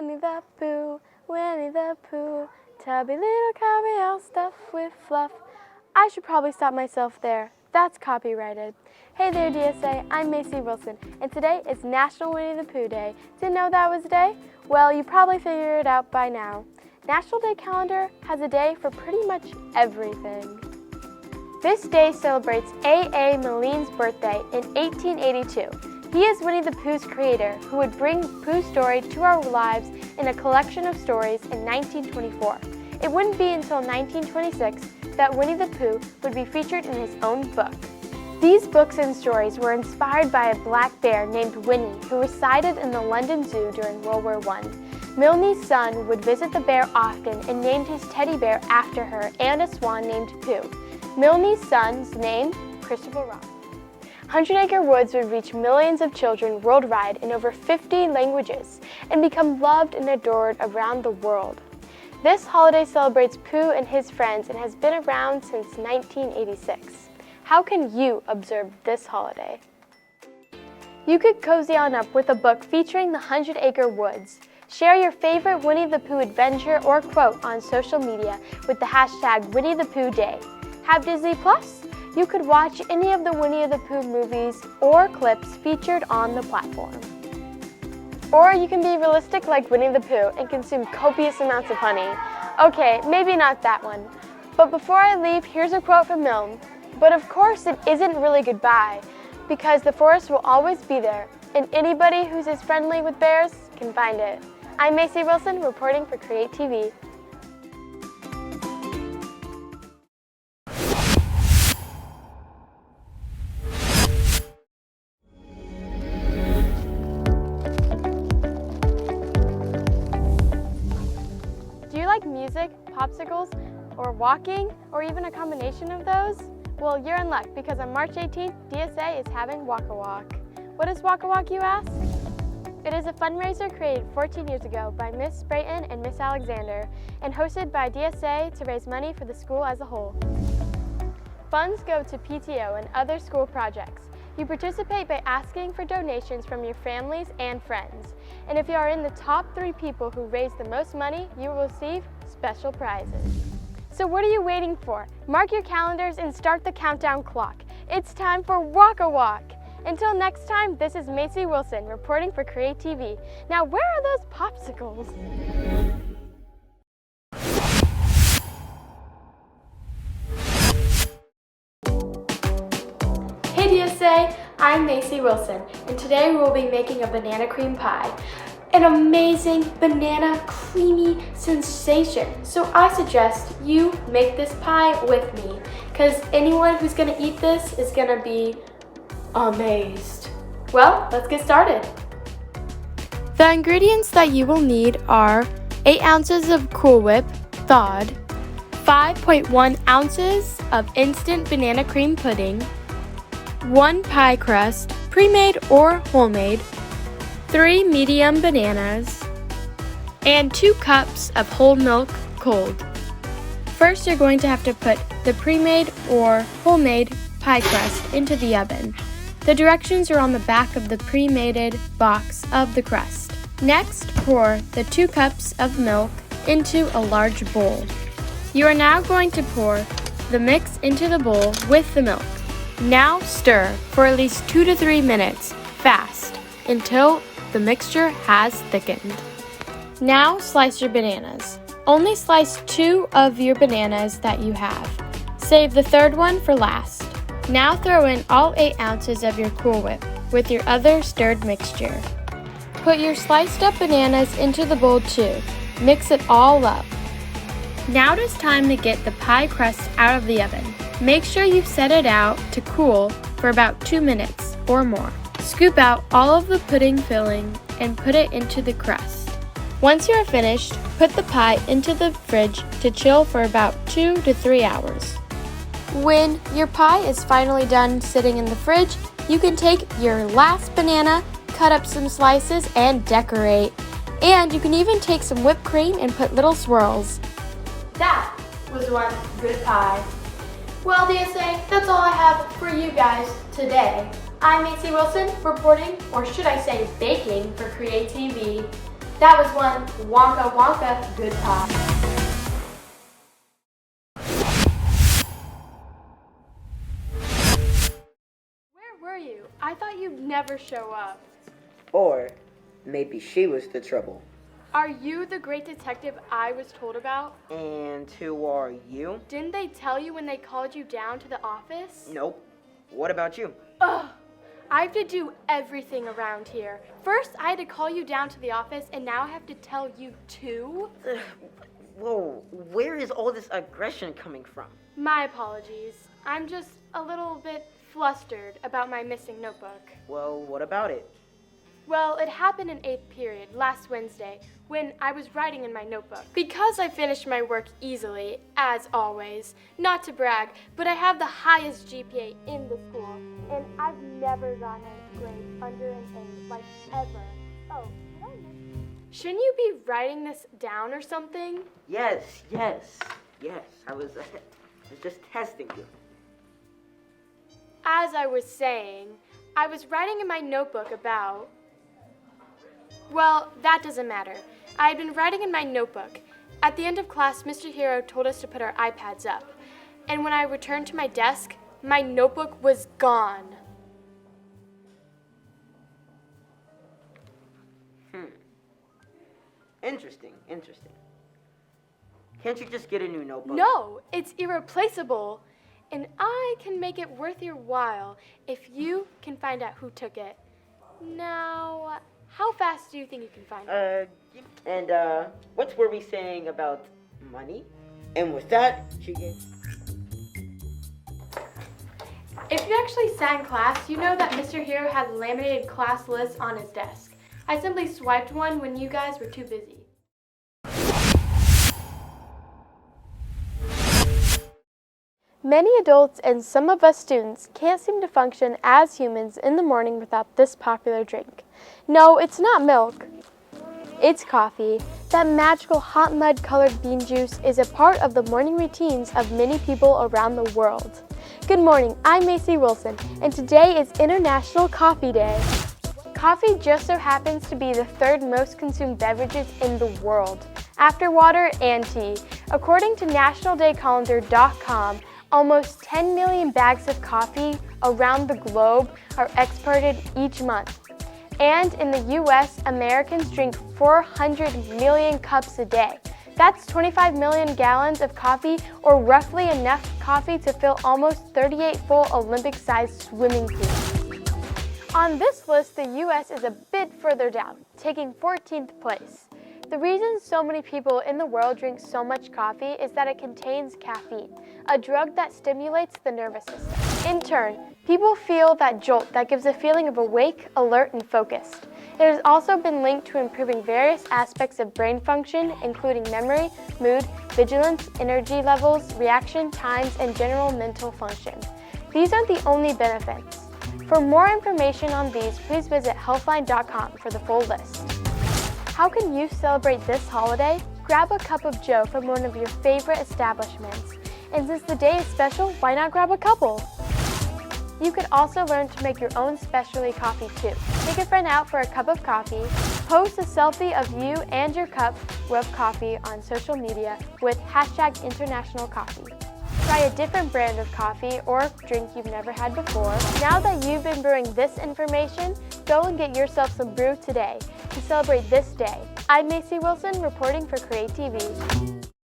Winnie the Pooh, Winnie the Pooh, tubby little cubby all stuffed with fluff. I should probably stop myself there. That's copyrighted. Hey there, DSA, I'm Macy Wilson, and today is National Winnie the Pooh Day. Didn't know that was a day? Well, you probably figured it out by now. National Day calendar has a day for pretty much everything. This day celebrates A.A. Milline's birthday in 1882. He is Winnie the Pooh's creator, who would bring Pooh's story to our lives in a collection of stories in 1924. It wouldn't be until 1926 that Winnie the Pooh would be featured in his own book. These books and stories were inspired by a black bear named Winnie, who resided in the London Zoo during World War I. Milne's son would visit the bear often and named his teddy bear after her and a swan named Pooh. Milne's son's name, Christopher Robin. 100 Acre Woods would reach millions of children worldwide in over 50 languages and become loved and adored around the world. This holiday celebrates Pooh and his friends and has been around since 1986. How can you observe this holiday? You could cozy on up with a book featuring the 100 Acre Woods. Share your favorite Winnie the Pooh adventure or quote on social media with the hashtag Winnie the Pooh Day. Have Disney Plus? You could watch any of the Winnie the Pooh movies or clips featured on the platform. Or you can be realistic like Winnie the Pooh and consume copious amounts of honey. Okay, maybe not that one. But before I leave, here's a quote from Milne. But of course it isn't really goodbye, because the forest will always be there, and anybody who's as friendly with bears can find it. I'm Macy Wilson, reporting for Create TV. Do you like music, popsicles, or walking, or even a combination of those? Well, you're in luck, because on March 18th, DSA is having Walk a Walk. What is Walk a Walk, you ask? It is a fundraiser created 14 years ago by Miss Sprayton and Miss Alexander and hosted by DSA to raise money for the school as a whole. Funds go to PTO and other school projects. You participate by asking for donations from your families and friends. And if you are in the top 3 people who raise the most money, you will receive special prizes. So what are you waiting for? Mark your calendars and start the countdown clock. It's time for Walk a Walk. Until next time, this is Macy Wilson reporting for Create TV. Now, where are those popsicles? Hey DSA, I'm Macy Wilson, and today we'll be making a banana cream pie. An amazing banana creamy sensation. So I suggest you make this pie with me, because anyone who's gonna eat this is gonna be amazed. Well, let's get started. The ingredients that you will need are 8 ounces of Cool Whip, thawed, 5.1 ounces of instant banana cream pudding, 1 pie crust, pre-made or homemade, 3 medium bananas, and 2 cups of whole milk cold. First, you're going to have to put the pre-made or homemade pie crust into the oven. The directions are on the back of the pre-made box of the crust. Next, pour the 2 cups of milk into a large bowl. You are now going to pour the mix into the bowl with the milk. Now stir for at least 2 to 3 minutes, fast, until the mixture has thickened. Now slice your bananas. Only slice 2 of your bananas that you have. Save the 3rd one for last. Now throw in all 8 ounces of your Cool Whip with your other stirred mixture. Put your sliced up bananas into the bowl too. Mix it all up. Now it is time to get the pie crust out of the oven. Make sure you set it out to cool for about 2 minutes or more. Scoop out all of the pudding filling and put it into the crust. Once you are finished, put the pie into the fridge to chill for about 2 to 3 hours. When your pie is finally done sitting in the fridge, you can take your last banana, cut up some slices, and decorate. And you can even take some whipped cream and put little swirls. That was one good pie. Well, DSA, that's all I have for you guys today. I'm Macy Wilson, reporting, or should I say baking, for Create TV. That was one Wonka Wonka good pie. Where were you? I thought you'd never show up. Or maybe she was the trouble. Are you the great detective I was told about? And who are you? Didn't they tell you when they called you down to the office? Nope. What about you? Ugh! I have to do everything around here. First, I had to call you down to the office, and now I have to tell you too? Whoa, where is all this aggression coming from? My apologies. I'm just a little bit flustered about my missing notebook. Well, what about it? Well, it happened in 8th period, last Wednesday, when I was writing in my notebook. Because I finished my work easily, as always, not to brag, but I have the highest GPA in the school, and I've never gotten a grade under an A, like ever. Oh, did I miss? Shouldn't you be writing this down or something? Yes. I was just testing you. As I was saying, I was writing in my notebook about... Well, that doesn't matter. I had been writing in my notebook. At the end of class, Mr. Hero told us to put our iPads up. And when I returned to my desk, my notebook was gone. Interesting. Can't you just get a new notebook? No, it's irreplaceable. And I can make it worth your while if you can find out who took it. Now, how fast do you think you can find it? And what were we saying about money? And with that, she gave... If you actually sat in class, you know that Mr. Hero had laminated class lists on his desk. I simply swiped one when you guys were too busy. Many adults and some of us students can't seem to function as humans in the morning without this popular drink. No, it's not milk. It's coffee. That magical hot mud colored bean juice is a part of the morning routines of many people around the world. Good morning, I'm Macy Wilson, and today is International Coffee Day. Coffee just so happens to be the third most consumed beverages in the world, after water and tea. According to nationaldaycalendar.com, almost 10 million bags of coffee around the globe are exported each month. And in the US, Americans drink 400 million cups a day. That's 25 million gallons of coffee, or roughly enough coffee to fill almost 38 full Olympic-sized swimming pools. On this list, the US is a bit further down, taking 14th place. The reason so many people in the world drink so much coffee is that it contains caffeine, a drug that stimulates the nervous system. In turn, people feel that jolt that gives a feeling of awake, alert, and focused. It has also been linked to improving various aspects of brain function, including memory, mood, vigilance, energy levels, reaction times, and general mental function. These aren't the only benefits. For more information on these, please visit healthline.com for the full list. How can you celebrate this holiday? Grab a cup of joe from one of your favorite establishments. And since the day is special, why not grab a couple? You could also learn to make your own specialty coffee too. Take a friend out for a cup of coffee, post a selfie of you and your cup of coffee on social media with #InternationalCoffee. Try a different brand of coffee or drink you've never had before. Now that you've been brewing this information, go and get yourself some brew today to celebrate this day. I'm Macy Wilson reporting for Create TV.